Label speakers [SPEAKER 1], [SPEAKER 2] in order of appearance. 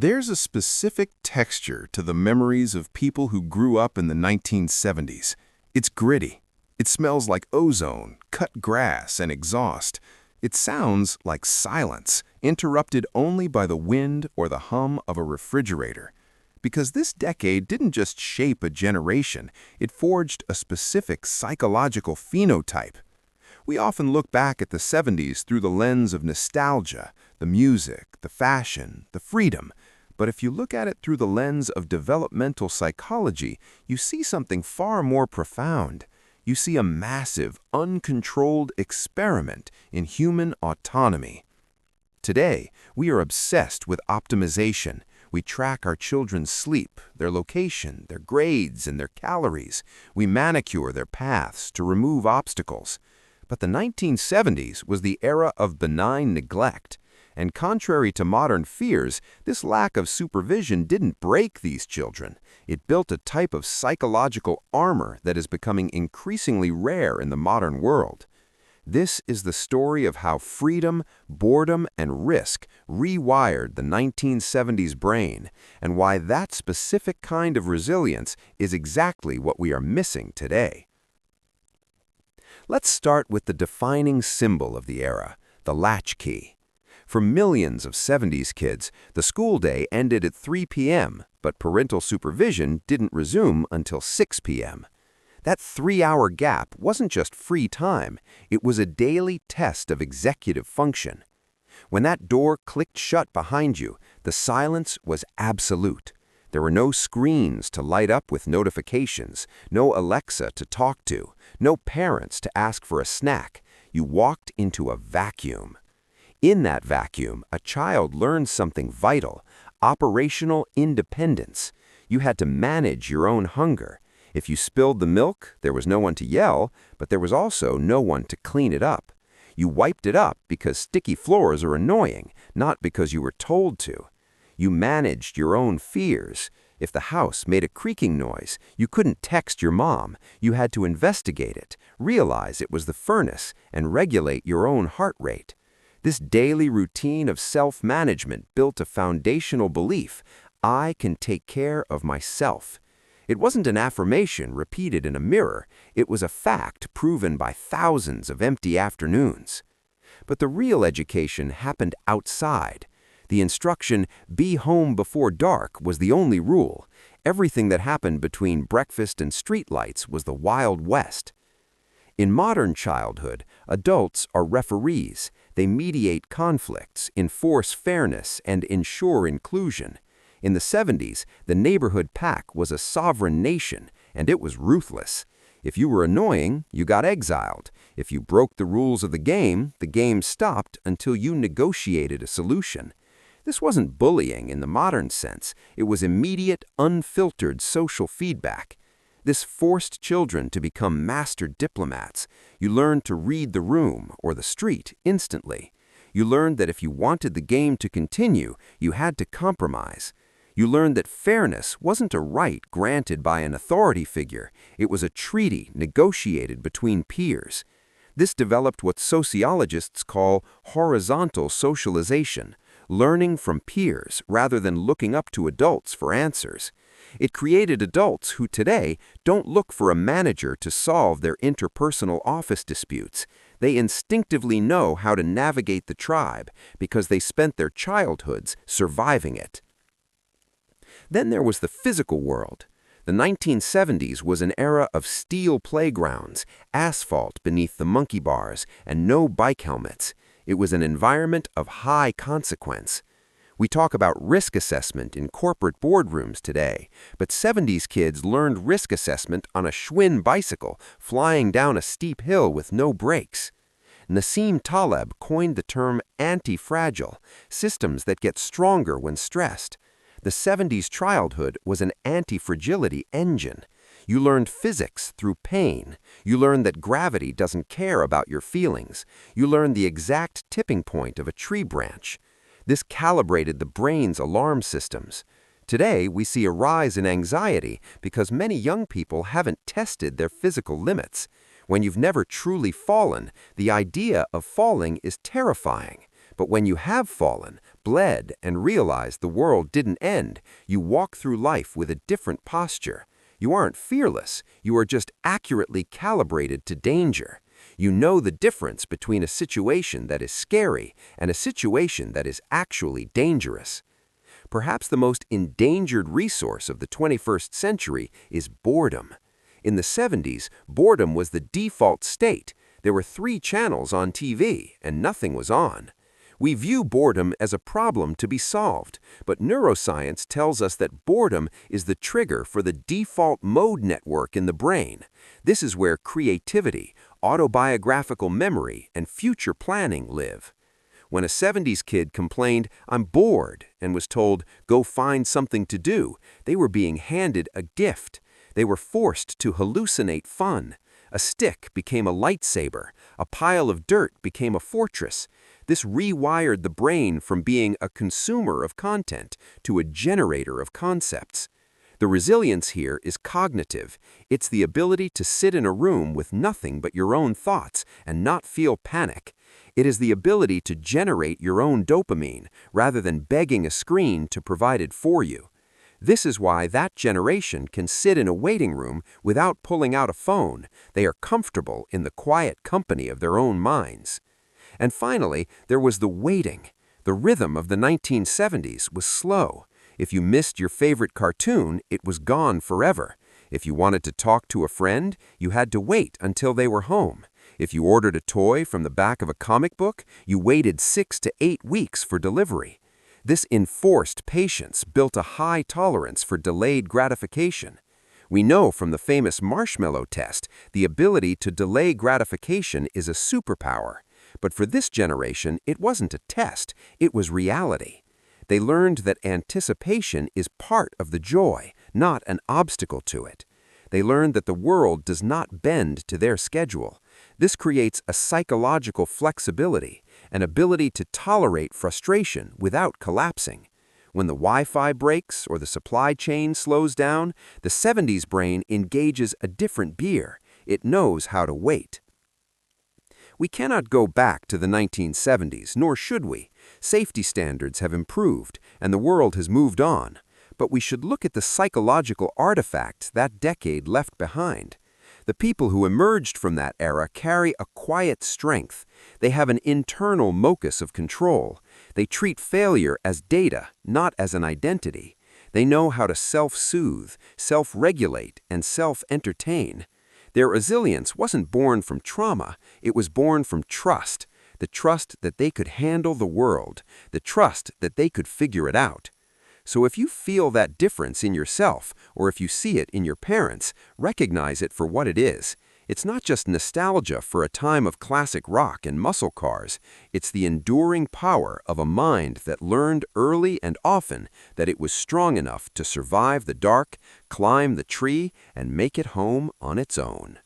[SPEAKER 1] There's a specific texture to the memories of people who grew up in the 1970s. It's gritty. It smells like ozone, cut grass, and exhaust. It sounds like silence, interrupted only by the wind or the hum of a refrigerator. Because this decade didn't just shape a generation, it forged a specific psychological phenotype. We often look back at the 70s through the lens of nostalgia, the music, the fashion, the freedom. But if you look at it through the lens of developmental psychology, you see something far more profound. You see a massive, uncontrolled experiment in human autonomy. Today, we are obsessed with optimization. We track our children's sleep, their location, their grades, and their calories. We manicure their paths to remove obstacles. But the 1970s was the era of benign neglect. And contrary to modern fears, this lack of supervision didn't break these children. It built a type of psychological armor that is becoming increasingly rare in the modern world. This is the story of how freedom, boredom, and risk rewired the 1970s brain, and why that specific kind of resilience is exactly what we are missing today. Let's start with the defining symbol of the era, the latchkey. For millions of 70s kids, the school day ended at 3 p.m., but parental supervision didn't resume until 6 p.m. That 3-hour gap wasn't just free time, it was a daily test of executive function. When that door clicked shut behind you, the silence was absolute. There were no screens to light up with notifications, no Alexa to talk to, no parents to ask for a snack. You walked into a vacuum. In that vacuum, a child learned something vital, operational independence. You had to manage your own hunger. If you spilled the milk, there was no one to yell, but there was also no one to clean it up. You wiped it up because sticky floors are annoying, not because you were told to. You managed your own fears. If the house made a creaking noise, you couldn't text your mom. You had to investigate it, realize it was the furnace, and regulate your own heart rate. This daily routine of self-management built a foundational belief: I can take care of myself. It wasn't an affirmation repeated in a mirror. It was a fact proven by thousands of empty afternoons. But the real education happened outside. The instruction, be home before dark, was the only rule. Everything that happened between breakfast and streetlights was the Wild West. In modern childhood, adults are referees. They mediate conflicts, enforce fairness, and ensure inclusion. In the 70s, the neighborhood pack was a sovereign nation, and it was ruthless. If you were annoying, you got exiled. If you broke the rules of the game stopped until you negotiated a solution. This wasn't bullying in the modern sense. It was immediate, unfiltered social feedback. This forced children to become master diplomats. You learned to read the room or the street instantly. You learned that if you wanted the game to continue, you had to compromise. You learned that fairness wasn't a right granted by an authority figure. It was a treaty negotiated between peers. This developed what sociologists call horizontal socialization, learning from peers rather than looking up to adults for answers. It created adults who today don't look for a manager to solve their interpersonal office disputes. They instinctively know how to navigate the tribe because they spent their childhoods surviving it. Then there was the physical world. The 1970s was an era of steel playgrounds, asphalt beneath the monkey bars, and no bike helmets. It was an environment of high consequence. We talk about risk assessment in corporate boardrooms today, but 70s kids learned risk assessment on a Schwinn bicycle flying down a steep hill with no brakes. Nassim Taleb coined the term anti-fragile, systems that get stronger when stressed. The 70s childhood was an anti-fragility engine. You learned physics through pain. You learned that gravity doesn't care about your feelings. You learned the exact tipping point of a tree branch. This calibrated the brain's alarm systems. Today, we see a rise in anxiety because many young people haven't tested their physical limits. When you've never truly fallen, the idea of falling is terrifying.
[SPEAKER 2] But when you have fallen, bled, and realized the world didn't end, you walk through life with a different posture. You aren't fearless, you are just accurately calibrated to danger. You know the difference between a situation that is scary and a situation that is actually dangerous. Perhaps the most endangered resource of the 21st century is boredom. In the 70s, boredom was the default state. There were 3 channels on TV, and nothing was on. We view boredom as a problem to be solved, but neuroscience tells us that boredom is the trigger for the default mode network in the brain. This is where creativity, autobiographical memory, and future planning live. When a 70s kid complained, "I'm bored," and was told, "Go find something to do," they were being handed a gift. They were forced to hallucinate fun. A stick became a lightsaber. A pile of dirt became a fortress. This rewired the brain from being a consumer of content to a generator of concepts. The resilience here is cognitive. It's the ability to sit in a room with nothing but your own thoughts and not feel panic. It is the ability to generate your own dopamine rather than begging a screen to provide it for you. This is why that generation can sit in a waiting room without pulling out a phone. They are comfortable in the quiet company of their own minds. And finally, there was the waiting. The rhythm of the 1970s was slow. If you missed your favorite cartoon, it was gone forever. If you wanted to talk to a friend, you had to wait until they were home. If you ordered a toy from the back of a comic book, you waited 6 to 8 weeks for delivery. This enforced patience built a high tolerance for delayed gratification. We know from the famous marshmallow test, the ability to delay gratification is a superpower. But for this generation, it wasn't a test, it was reality. They learned that anticipation is part of the joy, not an obstacle to it. They learned that the world does not bend to their schedule. This creates a psychological flexibility, an ability to tolerate frustration without collapsing. When the Wi-Fi breaks or the supply chain slows down, the 70s brain engages a different gear. It knows how to wait. We cannot go back to the 1970s, nor should we. Safety standards have improved, and the world has moved on. But we should look at the psychological artifacts that decade left behind. The people who emerged from that era carry a quiet strength. They have an internal locus of control. They treat failure as data, not as an identity. They know how to self-soothe, self-regulate, and self-entertain. Their resilience wasn't born from trauma, it was born from trust. The trust that they could handle the world, the trust that they could figure it out. So if you feel that difference in yourself, or if you see it in your parents, recognize it for what it is. It's not just nostalgia for a time of classic rock and muscle cars. It's the enduring power of a mind that learned early and often that it was strong enough to survive the dark, climb the tree, and make it home on its own.